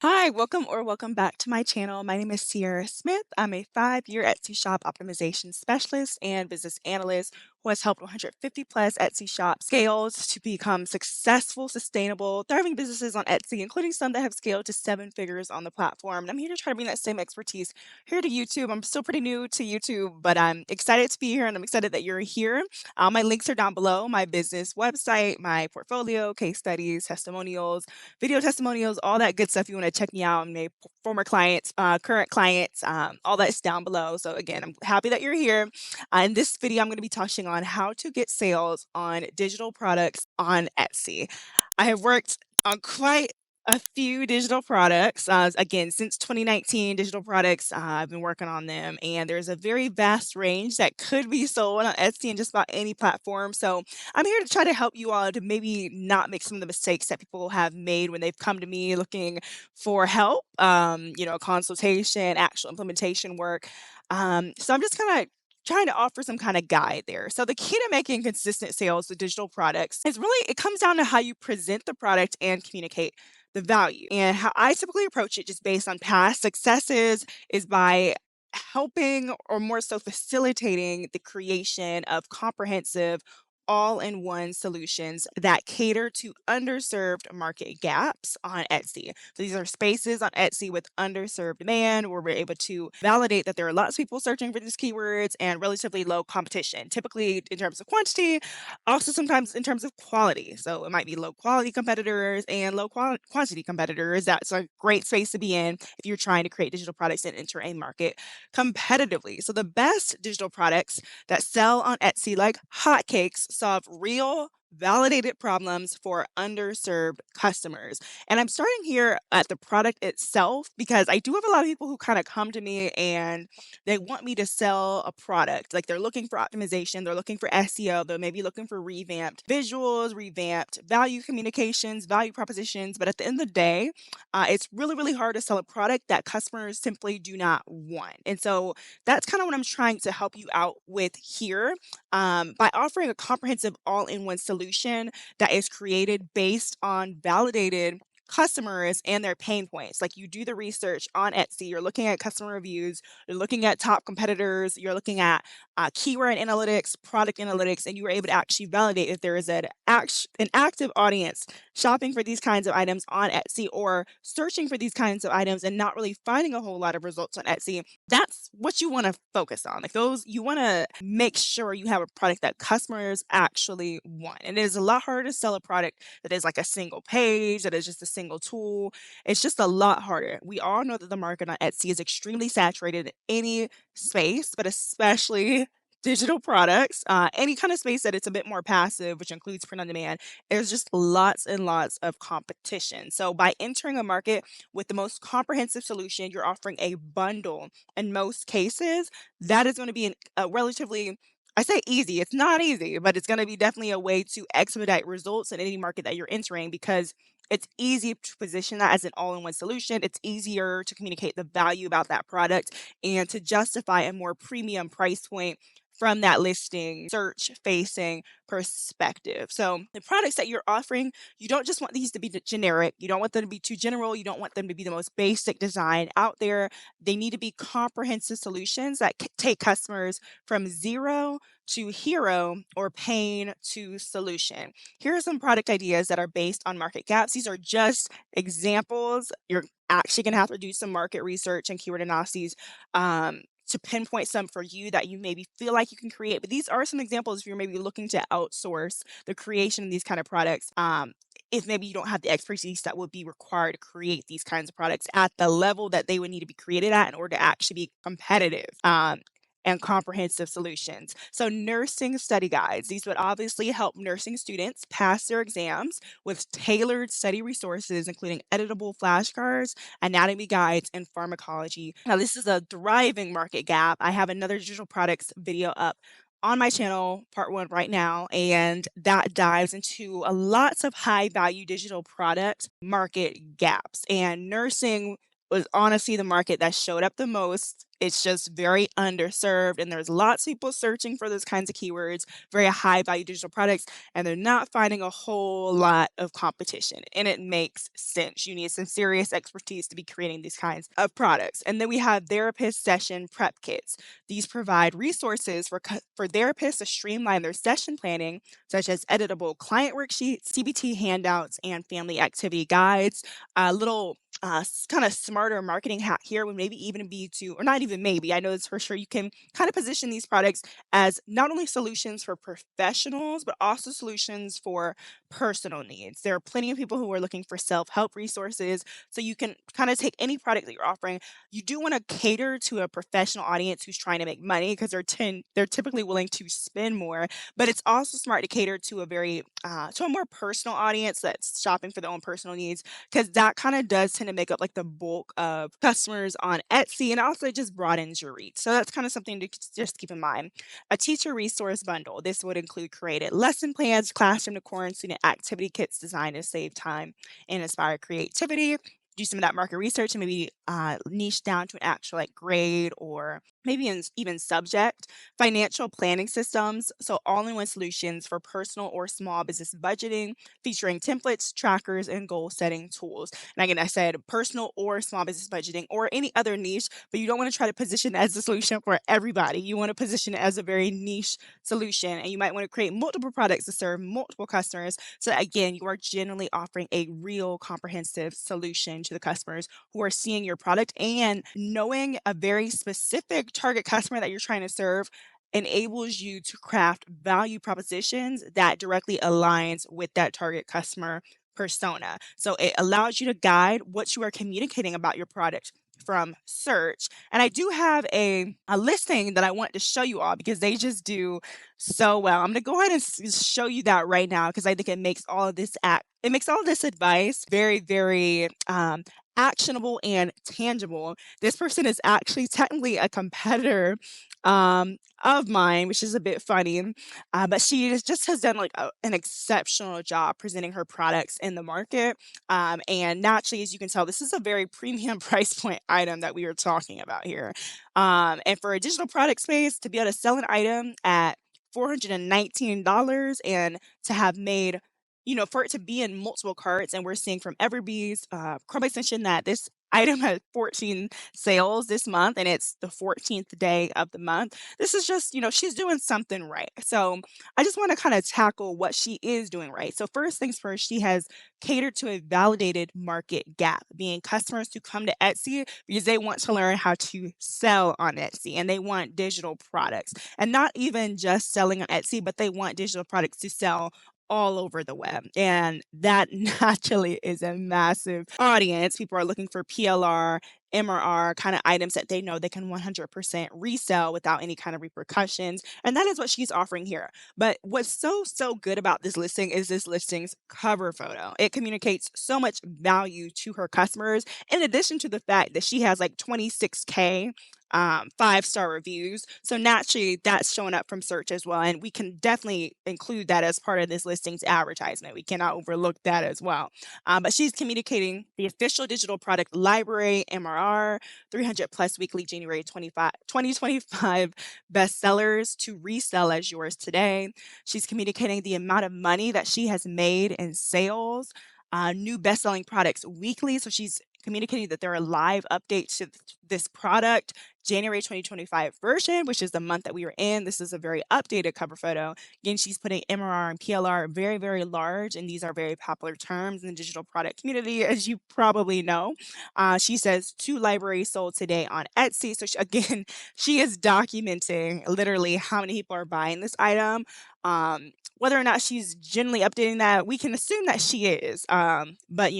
Hi, welcome back to my channel. My name is Sierra Smith. I'm a 5-year Etsy shop optimization specialist and business analyst who has helped 150 plus Etsy shop scales to become successful, sustainable, thriving businesses on Etsy, including some that have scaled to 7 figures on the platform. And I'm here to try to bring that same expertise here to YouTube. I'm still pretty new to YouTube, but I'm excited to be here and I'm excited that you're here. My links are down below: my business website, my portfolio, case studies, testimonials, video testimonials, all that good stuff. You want to check me out, and my former clients, current clients, all that's down below. So again, I'm happy that you're here. In this video, I'm going to be touching on how to get sales on digital products on Etsy. I have worked on quite a few digital products. Again, since 2019, digital products, I've been working on them, and there's a very vast range that could be sold on Etsy and just about any platform. So I'm here to try to help you all to maybe not make some of the mistakes that people have made when they've come to me looking for help, consultation, actual implementation work. So I'm just kind of trying to offer some kind of guide there. So the key to making consistent sales with digital products is really it comes down to how you present the product and communicate the value. And how I typically approach it just based on past successes is by helping, or more so facilitating, the creation of comprehensive all-in-one solutions that cater to underserved market gaps on Etsy. So these are spaces on Etsy with underserved demand where we're able to validate that there are lots of people searching for these keywords and relatively low competition, typically in terms of quantity, also sometimes in terms of quality. So it might be low quality competitors and quantity competitors. That's a great space to be in if you're trying to create digital products and enter a market competitively. So the best digital products that sell on Etsy like hotcakes solve real validated problems for underserved customers. And I'm starting here at the product itself because I do have a lot of people who kind of come to me and they want me to sell a product. Like they're looking for optimization, they're looking for SEO, they're maybe looking for revamped visuals, revamped value communications, value propositions. But at the end of the day, it's really, really hard to sell a product that customers simply do not want. And so that's kind of what I'm trying to help you out with here, by offering a comprehensive all in one solution that is created based on validated customers and their pain points. Like you do the research on Etsy, you're looking at customer reviews, you're looking at top competitors, you're looking at keyword analytics, product analytics, and you were able to actually validate if there is an active audience shopping for these kinds of items on Etsy or searching for these kinds of items and not really finding a whole lot of results on Etsy. That's what you want to focus on. Like those, you want to make sure you have a product that customers actually want. And it is a lot harder to sell a product that is like a single page, that is just a single tool. It's just a lot harder. We all know that the market on Etsy is extremely saturated in any space, but especially digital products, any kind of space that it's a bit more passive, which includes print on demand. There's just lots and lots of competition. So by entering a market with the most comprehensive solution, you're offering a bundle. In most cases, that is going to be a relatively, I say easy, it's not easy, but it's going to be definitely a way to expedite results in any market that you're entering because it's easy to position that as an all in one solution. It's easier to communicate the value about that product and to justify a more premium price point from that listing search facing perspective. So the products that you're offering, you don't just want these to be generic. You don't want them to be too general. You don't want them to be the most basic design out there. They need to be comprehensive solutions that take customers from zero to hero or pain to solution. Here are some product ideas that are based on market gaps. These are just examples. You're actually going to have to do some market research and keyword analyses, to pinpoint some for you that you maybe feel like you can create. But these are some examples if you're maybe looking to outsource the creation of these kind of products. If maybe you don't have the expertise that would be required to create these kinds of products at the level that they would need to be created at in order to actually be competitive. And comprehensive solutions. So, nursing study guides. These would obviously help nursing students pass their exams with tailored study resources, including editable flashcards, anatomy guides, and pharmacology. Now, this is a thriving market gap. I have another digital products video up on my channel, part one, right now, and that dives into a lots of high value digital product market gaps. And nursing was honestly the market that showed up the most. It's just very underserved, and there's lots of people searching for those kinds of keywords, very high value digital products, and they're not finding a whole lot of competition. And it makes sense. You need some serious expertise to be creating these kinds of products. And then we have therapist session prep kits. These provide resources for therapists to streamline their session planning, such as editable client worksheets, CBT handouts, and family activity guides. A little kind of smarter marketing hack here would maybe even be to, or not even maybe, I know it's for sure, you can kind of position these products as not only solutions for professionals, but also solutions for personal needs. There are plenty of people who are looking for self help resources. So you can kind of take any product that you're offering. You do want to cater to a professional audience who's trying to make money because they're typically willing to spend more. But it's also smart to cater to to a more personal audience that's shopping for their own personal needs, because that kind of does tend to make up like the bulk of customers on Etsy, and also it just broadens your reach. So that's kind of something to just keep in mind. A teacher resource bundle. This would include created lesson plans, classroom decor, and student activity kits designed to save time and inspire creativity. Do some of that market research and maybe niche down to an actual like grade or maybe even subject. Financial planning systems, so all-in-one solutions for personal or small business budgeting, featuring templates, trackers, and goal-setting tools. And again, I said personal or small business budgeting or any other niche, but you don't want to try to position it as a solution for everybody. You want to position it as a very niche solution, and you might want to create multiple products to serve multiple customers. So that, again, you are generally offering a real comprehensive solution to the customers who are seeing your product, and knowing a very specific target customer that you're trying to serve enables you to craft value propositions that directly aligns with that target customer persona. So it allows you to guide what you are communicating about your product from search. And I do have a listing that I want to show you all because they just do so well. I'm going to go ahead and show you that right now because I think it makes all of it makes all of this advice very, very actionable and tangible. This person is actually technically a competitor of mine, which is a bit funny. But just has done like an exceptional job presenting her products in the market. And naturally, as you can tell, this is a very premium price point item that we are talking about here. And for a digital product space, to be able to sell an item at $419 and to have made, for it to be in multiple carts, and we're seeing from Everbee's Chrome extension that this item had 14 sales this month and it's the 14th day of the month. This is just, she's doing something right. So I just want to kind of tackle what she is doing right. So first things first, she has catered to a validated market gap, being customers who come to Etsy because they want to learn how to sell on Etsy and they want digital products, and not even just selling on Etsy, but they want digital products to sell all over the web. And that naturally is a massive audience. People are looking for PLR, MRR kind of items that they know they can 100% resell without any kind of repercussions. And that is what she's offering here. But what's so good about this listing is this listing's cover photo. It communicates so much value to her customers, in addition to the fact that she has like 26K 5-star reviews. So naturally, that's showing up from search as well. And we can definitely include that as part of this listing's advertisement. We cannot overlook that as well. But she's communicating the official digital product library, MRR, 300 plus weekly January 2025 bestsellers to resell as yours today. She's communicating the amount of money that she has made in sales. New best-selling products weekly. So she's communicating that there are live updates to this product, January 2025 version, which is the month that we were in. This is a very updated cover photo. Again, she's putting MRR and PLR very, very large, and these are very popular terms in the digital product community, as you probably know. She says 2 libraries sold today on Etsy. So again, she is documenting literally how many people are buying this item. Whether or not she's generally updating that, we can assume that she is. But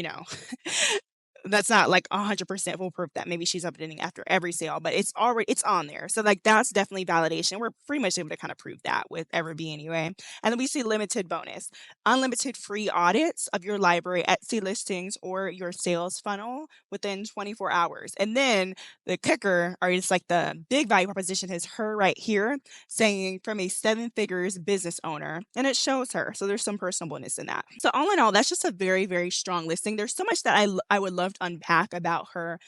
that's not like 100% foolproof that maybe she's updating after every sale, but it's on there. So like that's definitely validation. We're pretty much able to kind of prove that with Everbee anyway. And then we see limited bonus, unlimited free audits of your library Etsy listings or your sales funnel within 24 hours. And then the kicker, or it's like the big value proposition, is her right here saying from a 7 figures business owner, and it shows her. So there's some personal bonus in that. So all in all, that's just a very, very strong listing. There's so much that I would love unpack about her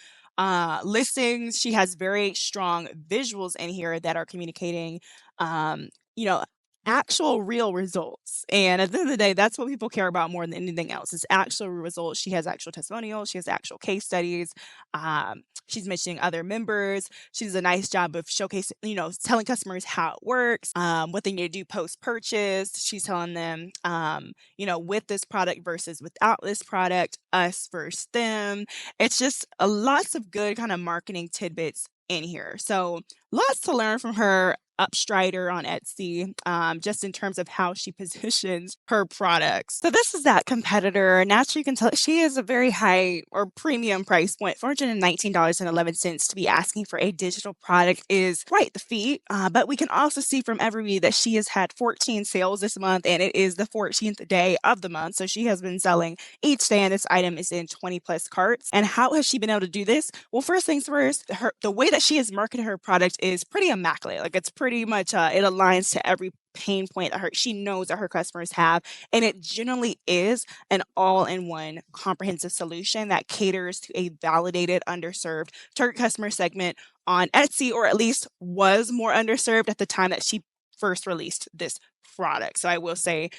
listings. She has very strong visuals in here that are communicating, you know, actual real results. And at the end of the day, that's what people care about more than anything else is actual results. She has actual testimonials, she has actual case studies. She's mentioning other members. She does a nice job of showcasing, telling customers how it works, what they need to do post purchase. She's telling them, with this product versus without this product, us versus them. It's just lots of good kind of marketing tidbits in here. So lots to learn from her upstrider on Etsy, just in terms of how she positions her products. So this is that competitor. Naturally, you can tell she is a very high or premium price point. $419.11 to be asking for a digital product is quite the feat. But we can also see from every that she has had 14 sales this month, and it is the 14th day of the month. So she has been selling each day, and this item is in 20 plus carts. And how has she been able to do this? Well, first things first, the way that she has marketed her product is pretty immaculate. Like it's pretty much it aligns to every pain point that she knows that her customers have, and it generally is an all-in-one comprehensive solution that caters to a validated underserved target customer segment on Etsy, or at least was more underserved at the time that she first released this product. So I will say,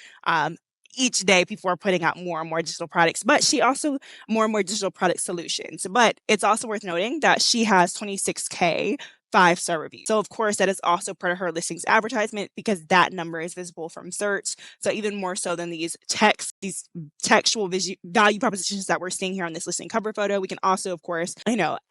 each day people are putting out more and more digital products, but she also more and more digital product solutions. But it's also worth noting that she has 26K 5-star reviews. So of course that is also part of her listings advertisement because that number is visible from search. So even more so than these textual value propositions that we're seeing here on this listing cover photo, we can also of course,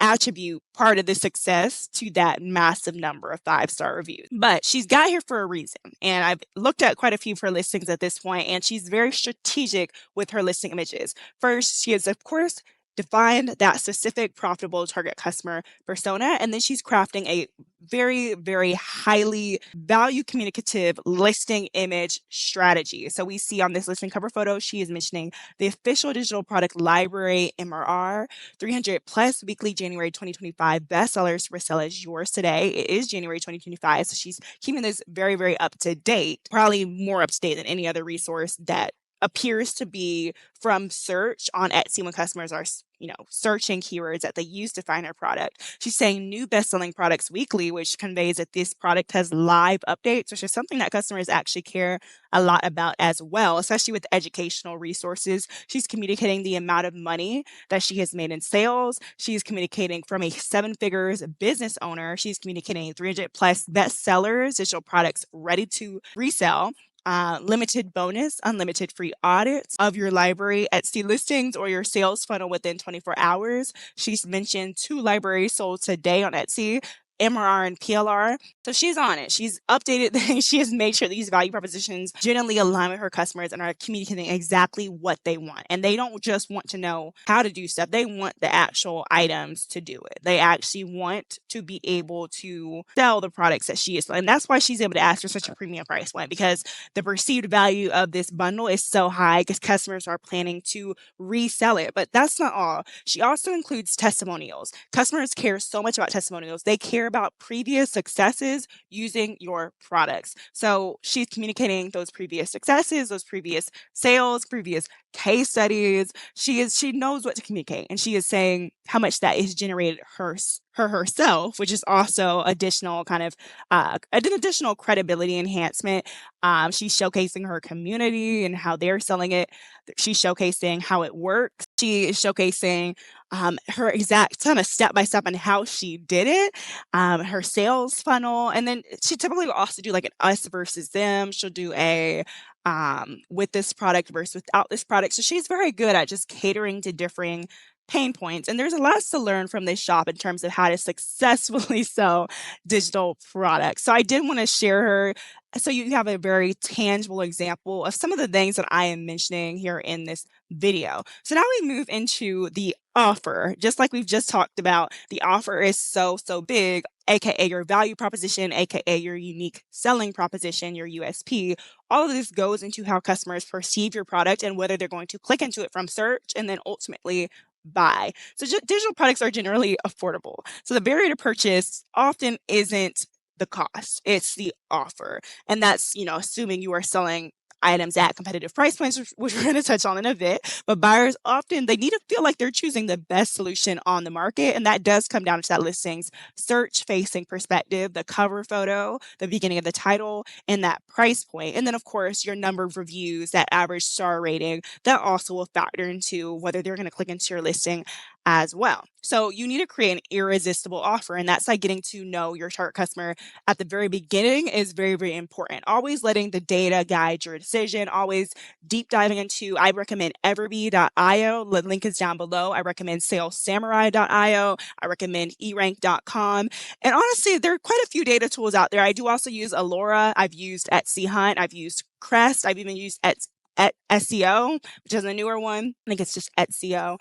attribute part of the success to that massive number of 5-star reviews. But she's got here for a reason. And I've looked at quite a few of her listings at this point, and she's very strategic with her listing images. First, she is of course defined that specific profitable target customer persona, and then she's crafting a very, very highly value communicative listing image strategy. So we see on this listing cover photo, she is mentioning the official digital product library MRR, 300 plus weekly January 2025 bestsellers for sale as yours today. It is January 2025, so she's keeping this very, very up to date, probably more up to date than any other resource that appears to be from search on Etsy when customers are, searching keywords that they use to find our product. She's saying new best-selling products weekly, which conveys that this product has live updates, which is something that customers actually care a lot about as well, especially with educational resources. She's communicating the amount of money that she has made in sales. She's communicating from a 7-figures business owner. She's communicating 300 plus bestsellers, digital products ready to resell. Limited bonus, unlimited free audits of your library Etsy listings or your sales funnel within 24 hours. She's mentioned 2 libraries sold today on Etsy, MRR and PLR. So she's on it. She's updated things. She has made sure these value propositions generally align with her customers and are communicating exactly what they want. And they don't just want to know how to do stuff. They want the actual items to do it. They actually want to be able to sell the products that she is. And that's why she's able to ask for such a premium price point, because the perceived value of this bundle is so high because customers are planning to resell it. But that's not all. She also includes testimonials. Customers care so much about testimonials. They care about previous successes using your products. So she's communicating those previous successes, those previous sales, previous case studies. She knows what to communicate, and she is saying how much that is generated herself, which is also additional kind of an additional credibility enhancement. She's showcasing her community and how they're selling it. She's showcasing how it works. She is showcasing her exact kind of step by step on how she did it, her sales funnel. And then she typically will also do like an us versus them. She'll do a with this product versus without this product. So she's very good at just catering to differing pain points. And there's a lot to learn from this shop in terms of how to successfully sell digital products. So I did want to share her so you have a very tangible example of some of the things that I am mentioning here in this video. So now we move into the offer. Just like we've just talked about, the offer is so big, aka your value proposition, aka your unique selling proposition, your USP. All of this goes into how customers perceive your product and whether they're going to click into it from search and then ultimately buy. So digital products are generally affordable. So the barrier to purchase often isn't the cost, it's the offer. And that's, assuming you are selling items at competitive price points, which we're going to touch on in a bit. But buyers often, they need to feel like they're choosing the best solution on the market. And that does come down to that listing's search facing perspective, the cover photo, the beginning of the title, and that price point. And then, of course, your number of reviews, that average star rating, that also will factor into whether they're going to click into your listing as well. So you need to create an irresistible offer. And that's like getting to know your target customer at the very beginning is very, very important. Always letting the data guide your decision, always deep diving into, I recommend everbee.io. The link is down below. I recommend salessamurai.io. I recommend erank.com. And honestly, there are quite a few data tools out there. I do also use Alora. I've used Etsy Hunt. I've used Crest. I've even used at SEO, which is a newer one. I think it's just Etsy.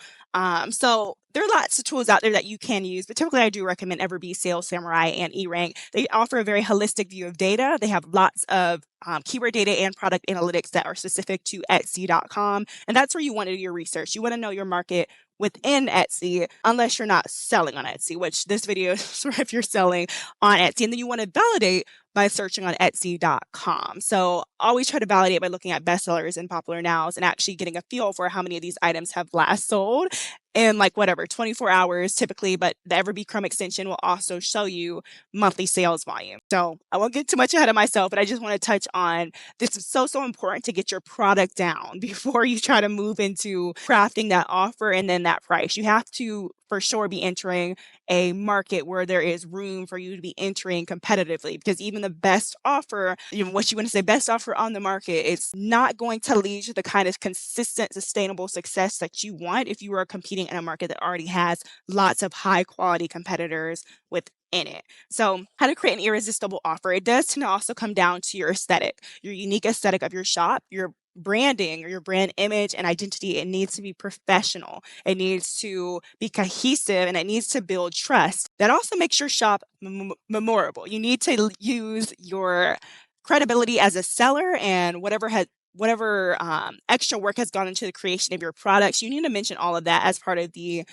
So there are lots of tools out there that you can use, but typically I do recommend Everbee, Sales Samurai, and eRank. They offer a very holistic view of data. They have lots of keyword data and product analytics that are specific to Etsy.com. And that's where you want to do your research. You want to know your market within Etsy, unless you're not selling on Etsy, which this video is for if you're selling on Etsy. And then you want to validate by searching on Etsy.com. So always try to validate by looking at bestsellers and popular nows and actually getting a feel for how many of these items have last sold in like whatever 24 hours typically, but the Everbee Chrome extension will also show you monthly sales volume. So I won't get too much ahead of myself, but I just want to touch on this is so important to get your product down before you try to move into crafting that offer and then that price. You have to for sure be entering a market where there is room for you to be entering competitively, because even the best offer, what you want to say, best offer on the market, it's not going to lead to the kind of consistent, sustainable success that you want if you are competing in a market that already has lots of high quality competitors within it. So how to create an irresistible offer. It does tend to also come down to your aesthetic, your unique aesthetic of your shop, your branding or your brand image and identity. It needs to be professional. It needs to be cohesive and it needs to build trust. That also makes your shop memorable. You need to use your credibility as a seller and whatever extra work has gone into the creation of your products. You need to mention all of that as part of the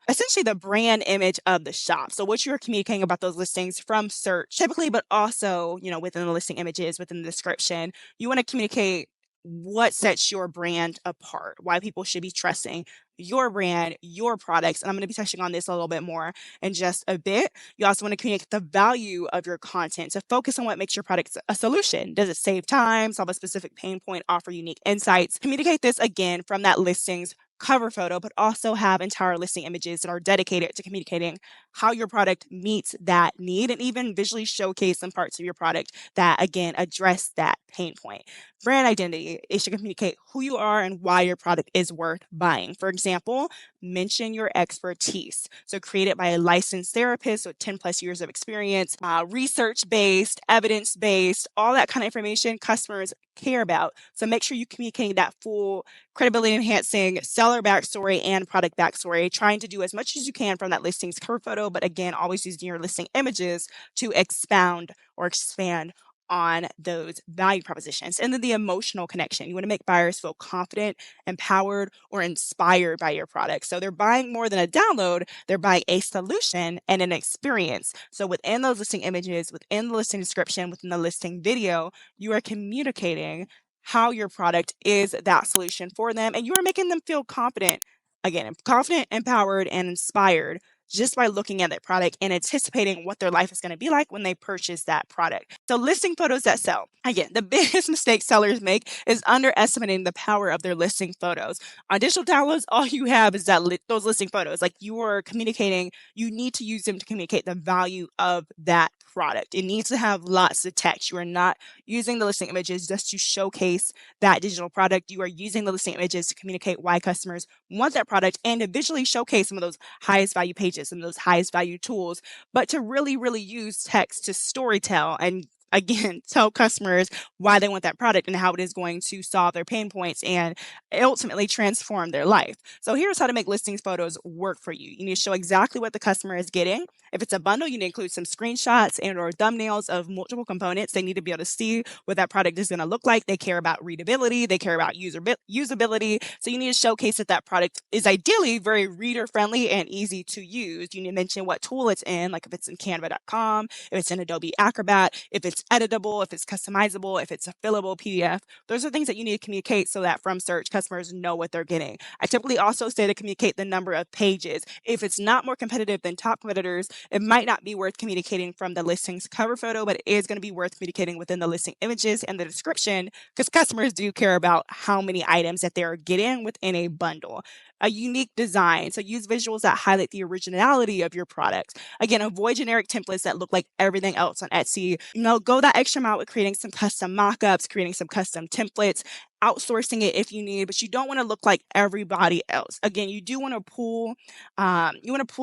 essentially the brand image of the shop. So what you're communicating about those listings from search typically, but also, within the listing images, within the description, you want to communicate what sets your brand apart, why people should be trusting your brand, your products. And I'm going to be touching on this a little bit more in just a bit. You also want to communicate the value of your content. So focus on what makes your product a solution. Does it save time, solve a specific pain point, offer unique insights? Communicate this again from that listings cover photo, but also have entire listing images that are dedicated to communicating how your product meets that need and even visually showcase some parts of your product that, again, address that pain point. Brand identity, it should communicate who you are and why your product is worth buying. For example, mention your expertise. So create it by a licensed therapist with 10 plus years of experience, research-based, evidence-based, all that kind of information customers care about. So make sure you communicate that full credibility enhancing seller backstory and product backstory, trying to do as much as you can from that listing's cover photo, but again, always using your listing images to expound or expand on those value propositions. And then the emotional connection. You want to make buyers feel confident, empowered, or inspired by your product. So they're buying more than a download, they're buying a solution and an experience. So within those listing images, within the listing description, within the listing video, you are communicating how your product is that solution for them. And you are making them feel confident, again, confident, empowered, and inspired just by looking at that product and anticipating what their life is going to be like when they purchase that product. So listing photos that sell. Again, the biggest mistake sellers make is underestimating the power of their listing photos. On digital downloads, all you have is those listing photos. Like you are communicating, you need to use them to communicate the value of that product. It needs to have lots of text. You are not using the listing images just to showcase that digital product. You are using the listing images to communicate why customers want that product and to visually showcase some of those highest value pages, some of those highest value tools, but to really, really use text to storytell and again, tell customers why they want that product and how it is going to solve their pain points and ultimately transform their life. So here's how to make listings photos work for you. You need to show exactly what the customer is getting. If it's a bundle, you need to include some screenshots and or thumbnails of multiple components. They need to be able to see what that product is going to look like. They care about readability. They care about usability. So you need to showcase that that product is ideally very reader friendly and easy to use. You need to mention what tool it's in, like if it's in canva.com, if it's in Adobe Acrobat, if it's it's editable, if it's customizable, if it's a fillable PDF. Those are things that you need to communicate so that from search, customers know what they're getting. I typically also say to communicate the number of pages. If it's not more competitive than top competitors, it might not be worth communicating from the listing's cover photo, but it is going to be worth communicating within the listing images and the description because customers do care about how many items that they're getting within a bundle. A unique design. So use visuals that highlight the originality of your products. Again, avoid generic templates that look like everything else on Etsy. Go that extra mile with creating some custom mockups, creating some custom templates, outsourcing it if you need, but you don't want to look like everybody else. Again, you want to pull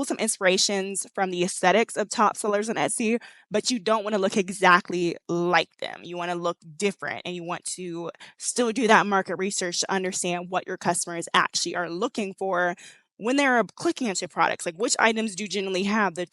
some inspirations from the aesthetics of top sellers on Etsy, but you don't want to look exactly like them. You want to look different, and you want to still do that market research to understand what your customers actually are looking for when they're clicking into products. Like, which items do generally have the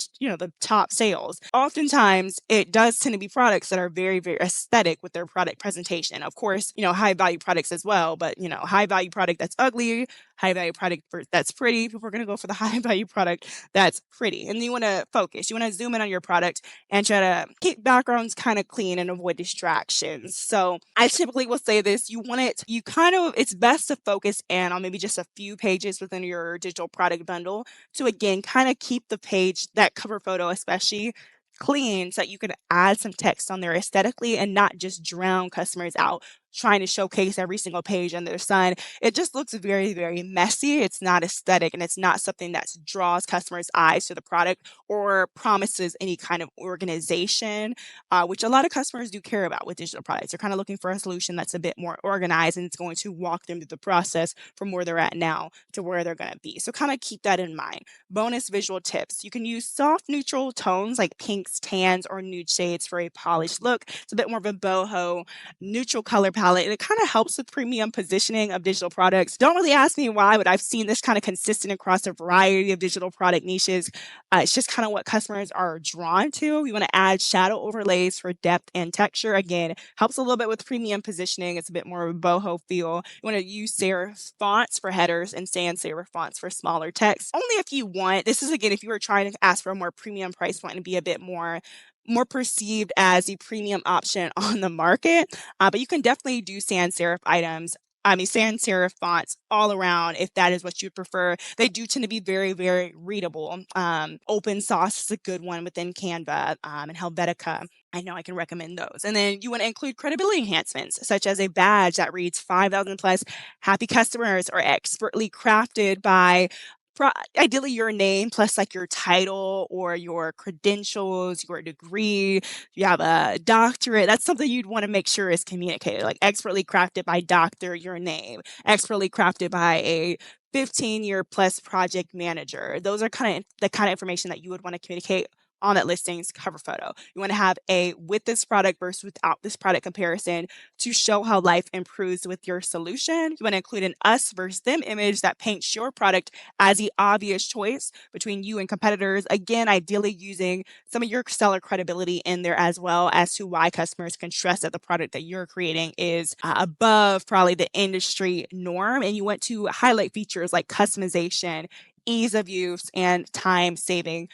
top sales? Oftentimes it does tend to be products that are very, very aesthetic with their product presentation. Of course, high value products as well, but high value product that's ugly, high value product that's pretty, people are going to go for the high value product that's pretty. And you want to focus, you want to zoom in on your product and try to keep backgrounds kind of clean and avoid distractions. So I typically will say this: it's best to focus in on maybe just a few pages within your digital product bundle to, again, kind of keep the page, that cover photo especially, clean so that you can add some text on there aesthetically and not just drown customers out trying to showcase every single page under the sun. It just looks very, very messy. It's not aesthetic, and it's not something that draws customers' eyes to the product or promises any kind of organization, which a lot of customers do care about with digital products. They're kind of looking for a solution that's a bit more organized, and it's going to walk them through the process from where they're at now to where they're going to be. So kind of keep that in mind. Bonus visual tips: you can use soft neutral tones like pinks, tans, or nude shades for a polished look. It's a bit more of a boho neutral color palette, and it kind of helps with premium positioning of digital products. Don't really ask me why, but I've seen this kind of consistent across a variety of digital product niches. It's just kind of what customers are drawn to. You want to add shadow overlays for depth and texture. Again, helps a little bit with premium positioning. It's a bit more of a boho feel. You want to use serif fonts for headers and sans serif fonts for smaller text. Only if you want. This is, again, if you were trying to ask for a more premium price point and be a bit more perceived as the premium option on the market. But you can definitely do sans serif fonts all around if that is what you prefer. They do tend to be very, very readable. Open Sauce is a good one within Canva, and Helvetica. I know I can recommend those. And then you want to include credibility enhancements, such as a badge that reads 5,000 plus happy customers, or expertly crafted by ideally your name plus like your title or your credentials, your degree. You have a doctorate. That's something you'd want to make sure is communicated, like expertly crafted by doctor, your name, expertly crafted by a 15-year plus project manager. Those are kind of the kind of information that you would want to communicate on that listing's cover photo. You want to have a with this product versus without this product comparison to show how life improves with your solution. You want to include an us versus them image that paints your product as the obvious choice between you and competitors. Again, ideally using some of your seller credibility in there as well as to why customers can trust that the product that you're creating is above probably the industry norm. And you want to highlight features like customization, ease of use, and time saving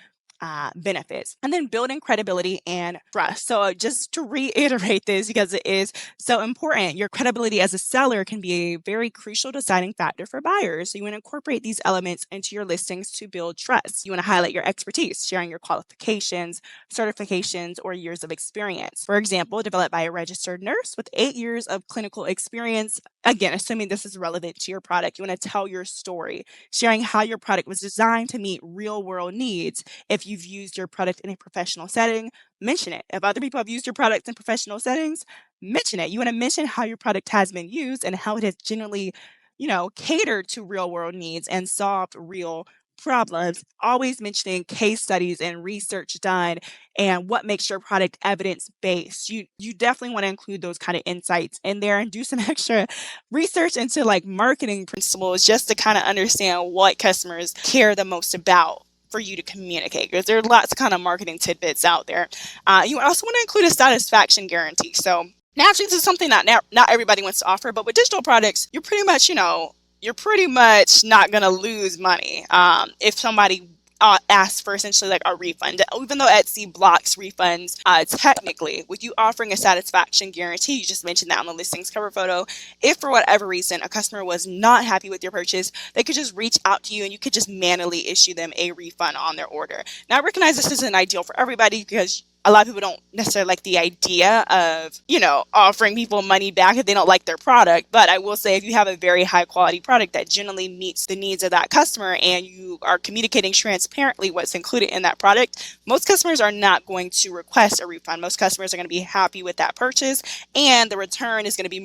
benefits. And then building credibility and trust. So just to reiterate this, because it is so important, your credibility as a seller can be a very crucial deciding factor for buyers. So you want to incorporate these elements into your listings to build trust. You want to highlight your expertise, sharing your qualifications, certifications, or years of experience. For example, developed by a registered nurse with 8 years of clinical experience. Again, assuming this is relevant to your product, you want to tell your story, sharing how your product was designed to meet real world needs. If you've used your product in a professional setting, mention it. If other people have used your product in professional settings, mention it. You want to mention how your product has been used and how it has generally, catered to real world needs and solved real problems. Always mentioning case studies and research done and what makes your product evidence based. You definitely want to include those kind of insights in there and do some extra research into like marketing principles just to kind of understand what customers care the most about for you to communicate, because there are lots of kind of marketing tidbits out there. You also want to include a satisfaction guarantee. So naturally, this is something that not everybody wants to offer, but with digital products, you're pretty much not going to lose money. If somebody ask for essentially like a refund. Even though Etsy blocks refunds, technically, with you offering a satisfaction guarantee, you just mentioned that on the listings cover photo, if for whatever reason a customer was not happy with your purchase, they could just reach out to you and you could just manually issue them a refund on their order. Now, I recognize this isn't ideal for everybody because a lot of people don't necessarily like the idea of, offering people money back if they don't like their product. But I will say, if you have a very high quality product that generally meets the needs of that customer and you are communicating transparently what's included in that product, most customers are not going to request a refund. Most customers are going to be happy with that purchase, and the return is going to be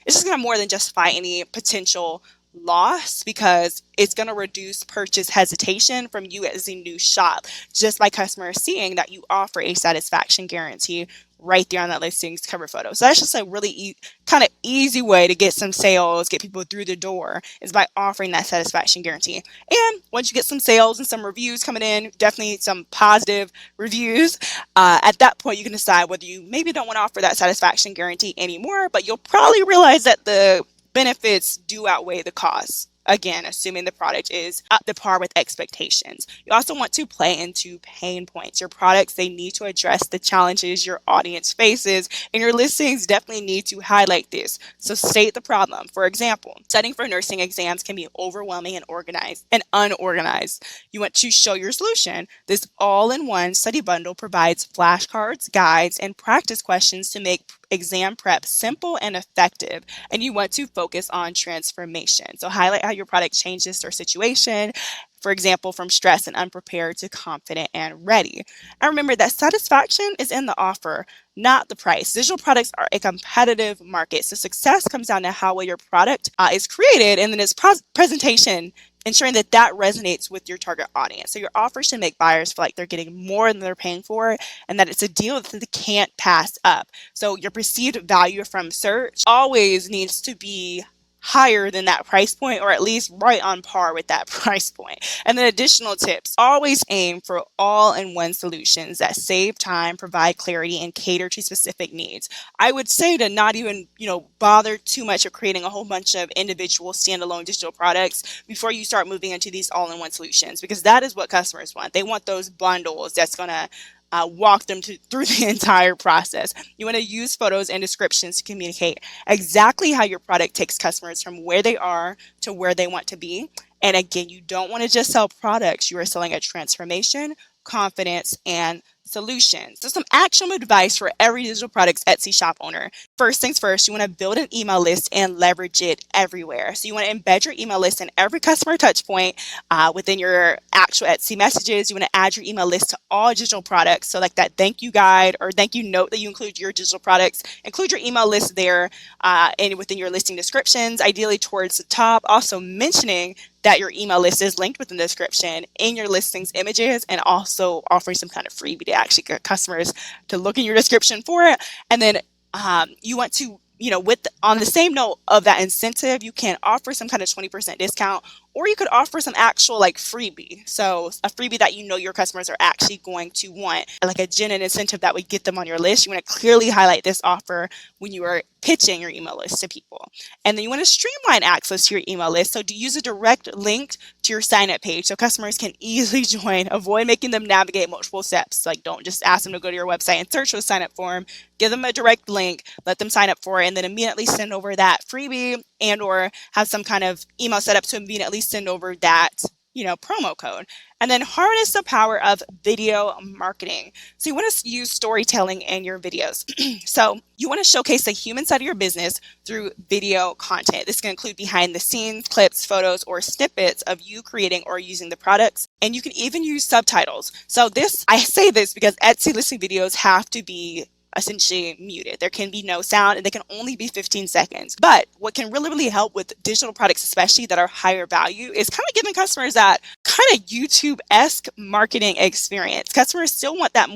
it's just going to more than justify any potential loss because it's going to reduce purchase hesitation from you as a new shop just by customers seeing that you offer a satisfaction guarantee right there on that listings cover photo. So that's just a really kind of easy way to get some sales, get people through the door, is by offering that satisfaction guarantee. And once you get some sales and some reviews coming in, definitely some positive reviews, at that point you can decide whether you maybe don't want to offer that satisfaction guarantee anymore, but you'll probably realize that the benefits do outweigh the costs. Again, assuming the product is at the par with expectations. You also want to play into pain points. Your products, they need to address the challenges your audience faces, and your listings definitely need to highlight this. So state the problem. For example, studying for nursing exams can be overwhelming and unorganized. You want to show your solution. This all-in-one study bundle provides flashcards, guides, and practice questions to make exam prep simple and effective. And you want to focus on transformation. So highlight how your product changes their situation. For example, from stressed and unprepared to confident and ready. And remember that satisfaction is in the offer, not the price. Digital products are a competitive market. So success comes down to how well your product is created and then its presentation, ensuring that that resonates with your target audience. So your offer should make buyers feel like they're getting more than they're paying for and that it's a deal that they can't pass up. So your perceived value from search always needs to be higher than that price point, or at least right on par with that price point. And then additional tips, always aim for all-in-one solutions that save time, provide clarity, and cater to specific needs. I would say to not even, bother too much of creating a whole bunch of individual standalone digital products before you start moving into these all-in-one solutions, because that is what customers want. They want those bundles that's going to walk them through the entire process. You want to use photos and descriptions to communicate exactly how your product takes customers from where they are to where they want to be. And again, you don't want to just sell products. You are selling a transformation, confidence, and solutions. So some actionable advice for every digital products Etsy shop owner. First things first, you want to build an email list and leverage it everywhere. So you want to embed your email list in every customer touch point within your actual Etsy messages. You want to add your email list to all digital products. So like that thank you guide or thank you note that you include your digital products, include your email list there and within your listing descriptions, ideally towards the top. Also mentioning that your email list is linked within the description in your listings images, and also offering some kind of freebie to actually get customers to look in your description for it. And then you want to, on the same note of that incentive, you can offer some kind of 20% discount, or you could offer some actual like freebie. So a freebie that your customers are actually going to want, like a genuine incentive that would get them on your list. You want to clearly highlight this offer when you are pitching your email list to people. And then you want to streamline access to your email list. So to use a direct link to your sign up page so customers can easily join. Avoid making them navigate multiple steps. Like don't just ask them to go to your website and search for the sign up form. Give them a direct link, let them sign up for it, and then immediately send over that freebie and or have some kind of email set up to immediately send over that promo code. And then harness the power of video marketing. So you want to use storytelling in your videos. So you want to showcase the human side of your business through video content. This can include behind the scenes, clips, photos, or snippets of you creating or using the products. And you can even use subtitles. So I say this because Etsy listing videos have to be essentially muted. There can be no sound and they can only be 15 seconds. But what can really help with digital products, especially that are higher value, is kind of giving customers that kind of YouTube-esque marketing experience. Customers still want that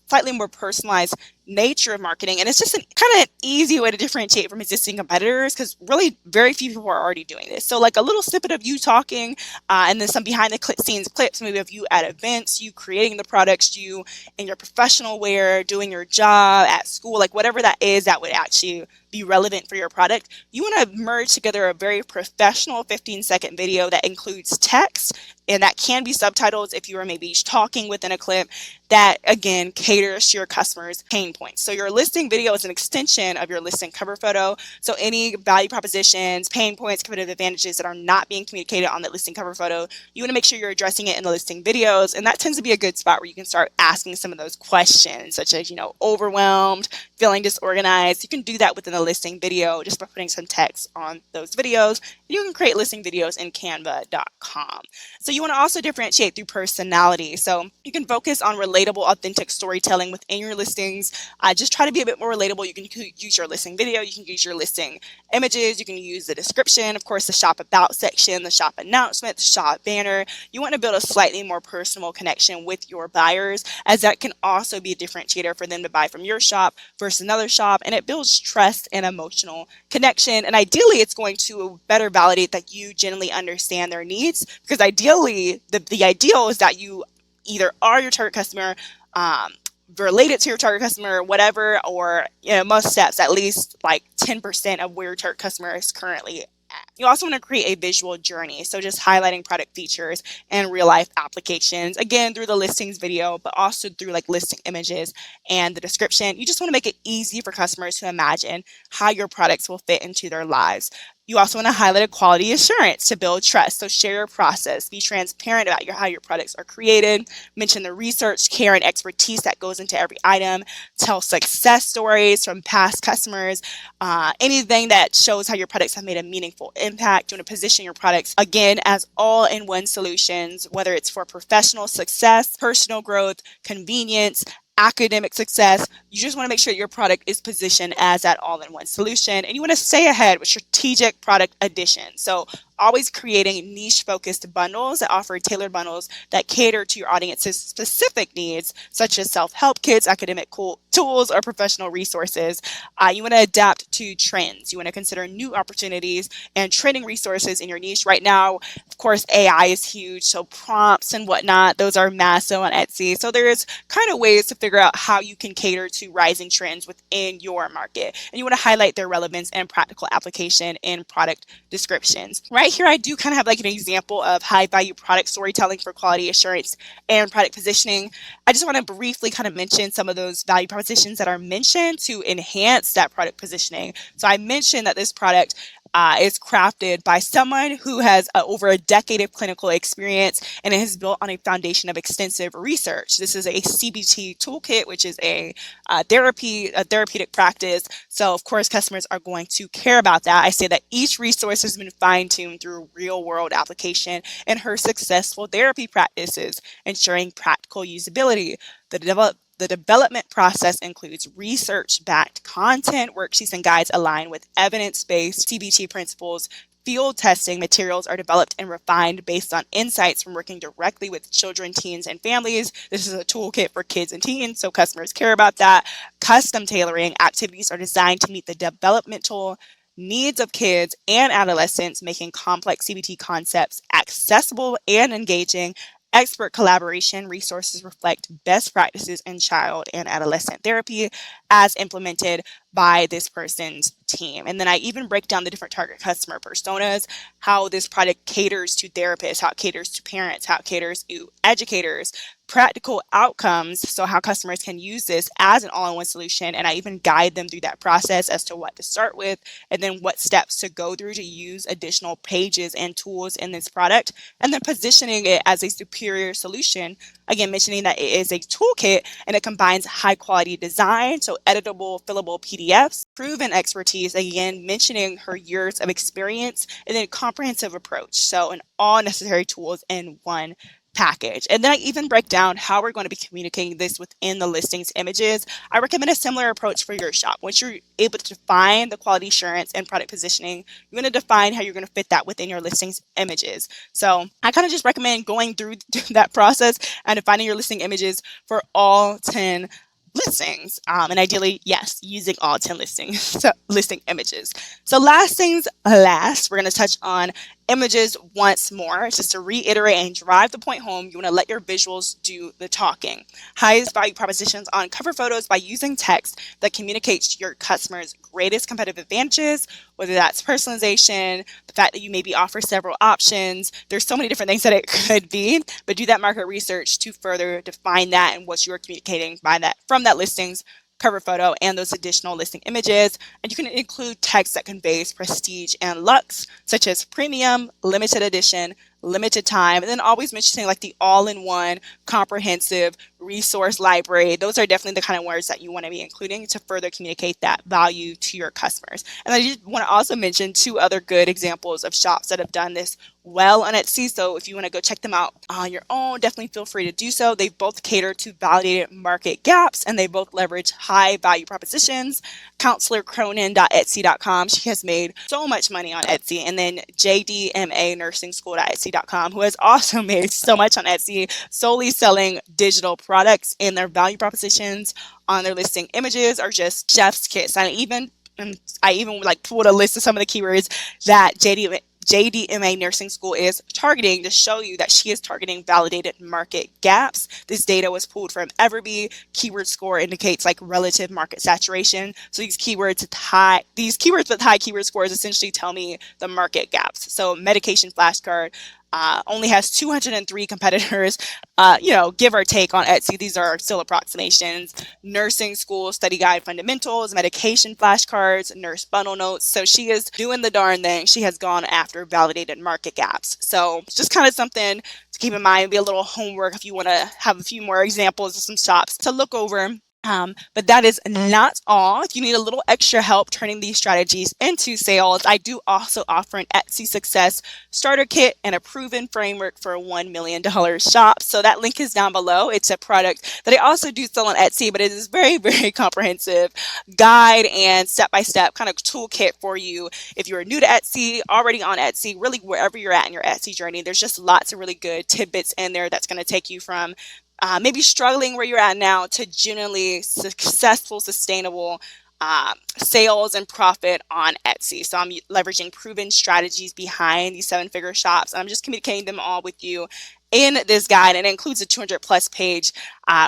slightly more personalized nature of marketing. And it's just kind of an easy way to differentiate from existing competitors because really very few people are already doing this. So like a little snippet of you talking and then some behind the scenes clips, maybe of you at events, you creating the products, you in your professional wear, doing your job at school, like whatever that is, that would actually be relevant for your product, you want to merge together a very professional 15-second video that includes text, and that can be subtitles if you are maybe talking within a clip, that again caters to your customers' pain points. So your listing video is an extension of your listing cover photo. So any value propositions, pain points, competitive advantages that are not being communicated on that listing cover photo, you want to make sure you're addressing it in the listing videos. And that tends to be a good spot where you can start asking some of those questions, such as, overwhelmed, feeling disorganized. You can do that within the listing video just by putting some text on those videos. You can create listing videos in canva.com. So you want to also differentiate through personality. So you can focus on relatable, authentic storytelling within your listings. Just try to be a bit more relatable. You can use your listing video, you can use your listing images, you can use the description, of course, the shop about section, the shop announcement, the shop banner. You want to build a slightly more personal connection with your buyers, as that can also be a differentiator for them to buy from your shop versus another shop, and it builds trust and emotional connection. And ideally, it's going to better validate that you genuinely understand their needs, because ideally, the ideal is that you either are your target customer, related to your target customer, whatever, or most steps, at least like 10% of where your target customer is currently at. You also want to create a visual journey, so just highlighting product features and real life applications, again through the listings video, but also through like listing images and the description. You just want to make it easy for customers to imagine how your products will fit into their lives. You also want to highlight a quality assurance to build trust. So share your process, be transparent about how your products are created, mention the research, care, and expertise that goes into every item, tell success stories from past customers, anything that shows how your products have made a meaningful impact. You want to position your products, again, as all-in-one solutions, whether it's for professional success, personal growth, convenience, academic success. You just want to make sure your product is positioned as that all-in-one solution, and you want to stay ahead with strategic product additions. So always creating niche-focused bundles that offer tailored bundles that cater to your audience's specific needs, such as self-help kits, academic tools, or professional resources. You want to adapt to trends. You want to consider new opportunities and trending resources in your niche. Right now, of course, AI is huge, so prompts and whatnot, those are massive on Etsy. So there's kind of ways to figure out how you can cater to rising trends within your market. And you want to highlight their relevance and practical application in product descriptions. Right here, I do kind of have like an example of high value product storytelling for quality assurance and product positioning. I just want to briefly kind of mention some of those value propositions that are mentioned to enhance that product positioning. So I mentioned that this product is crafted by someone who has over a decade of clinical experience, and it is built on a foundation of extensive research. This is a CBT toolkit, which is a therapeutic practice. So of course, customers are going to care about that. I say that each resource has been fine-tuned through real-world application in her successful therapy practices, ensuring practical usability. The development process includes research-backed content, worksheets, and guides aligned with evidence-based CBT principles. Field testing materials are developed and refined based on insights from working directly with children, teens, and families. This is a toolkit for kids and teens, so customers care about that. Custom tailoring activities are designed to meet the developmental needs of kids and adolescents, making complex CBT concepts accessible and engaging. Expert collaboration resources reflect best practices in child and adolescent therapy as implemented by this person's team. And then I even break down the different target customer personas, how this product caters to therapists, how it caters to parents, how it caters to educators, practical outcomes, so how customers can use this as an all-in-one solution. And I even guide them through that process as to what to start with, and then what steps to go through to use additional pages and tools in this product, and then positioning it as a superior solution. Again, mentioning that it is a toolkit and it combines high quality design, so editable, fillable PDFs, proven expertise, again, mentioning her years of experience, and then comprehensive approach. So, and all necessary tools in one package. And then I even break down how we're going to be communicating this within the listings images. I recommend a similar approach for your shop. Once you're able to define the quality assurance and product positioning, you're going to define how you're going to fit that within your listings images. So I kind of just recommend going through that process and defining your listing images for all 10 listings, and ideally, yes, using all 10 listing images. So last things last, we're going to touch on images once more. Just to reiterate and drive the point home, you want to let your visuals do the talking. Highest value propositions on cover photos by using text that communicates your customers' greatest competitive advantages, whether that's personalization, the fact that you maybe offer several options. There's so many different things that it could be, but do that market research to further define that and what you're communicating by that from that listings cover photo and those additional listing images. And you can include text that conveys prestige and luxe, such as premium, limited edition, limited time, and then always mentioning like the all-in-one comprehensive resource library. Those are definitely the kind of words that you want to be including to further communicate that value to your customers. And I just want to also mention 2 other good examples of shops that have done this well on Etsy. So if you want to go check them out on your own, definitely feel free to do so. They both cater to validated market gaps, and they both leverage high value propositions. Counselor Cronin.etsy.com, she has made so much money on Etsy. And then JDMA Nursing School.etsy.com, who has also made so much on Etsy, solely selling digital products, and their value propositions on their listing images are just chef's kiss. I even like pulled a list of some of the keywords that JDMA Nursing School is targeting to show you that she is targeting validated market gaps. This data was pulled from Everbee. Keyword score indicates like relative market saturation. So these keywords with high keyword scores essentially tell me the market gaps. So medication flashcard only has 203 competitors, give or take on Etsy. These are still approximations. Nursing school study guide fundamentals, medication flashcards, nurse bundle notes. So she is doing the darn thing. She has gone after validated market gaps. So it's just kind of something to keep in mind, be a little homework if you want to have a few more examples of some shops to look over. But that is not all. If you need a little extra help turning these strategies into sales, I do also offer an Etsy Success Starter Kit and a proven framework for a $1 million shop. So that link is down below. It's a product that I also do sell on Etsy, but it is very, very comprehensive guide and step-by-step kind of toolkit for you. If you're new to Etsy, already on Etsy, really wherever you're at in your Etsy journey, there's just lots of really good tidbits in there that's going to take you from maybe struggling where you're at now to genuinely successful, sustainable sales and profit on Etsy. So I'm leveraging proven strategies behind these 7-figure shops. I'm just communicating them all with you in this guide, and it includes a 200+ page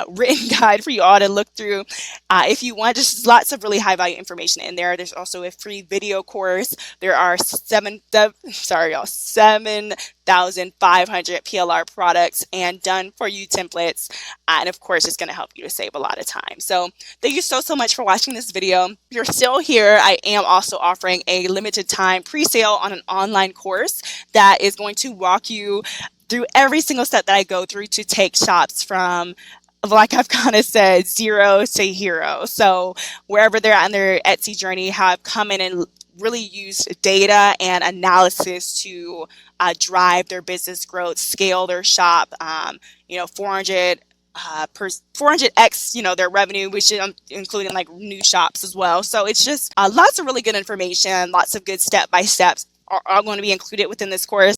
written guide for you all to look through if you want. Just lots of really high value information in there. There's also a free video course. There are 7,500 PLR products and done for you templates, and of course it's going to help you to save a lot of time. So thank you so much for watching this video. If you're still here, I am also offering a limited time pre-sale on an online course that is going to walk you through every single step that I go through to take shops from, like I've kind of said, 0 to hero. So wherever they're at in their Etsy journey, how I've come in and really used data and analysis to drive their business growth, scale their shop, 400x, their revenue, which is including like new shops as well. So it's just lots of really good information, lots of good step-by-steps are going to be included within this course.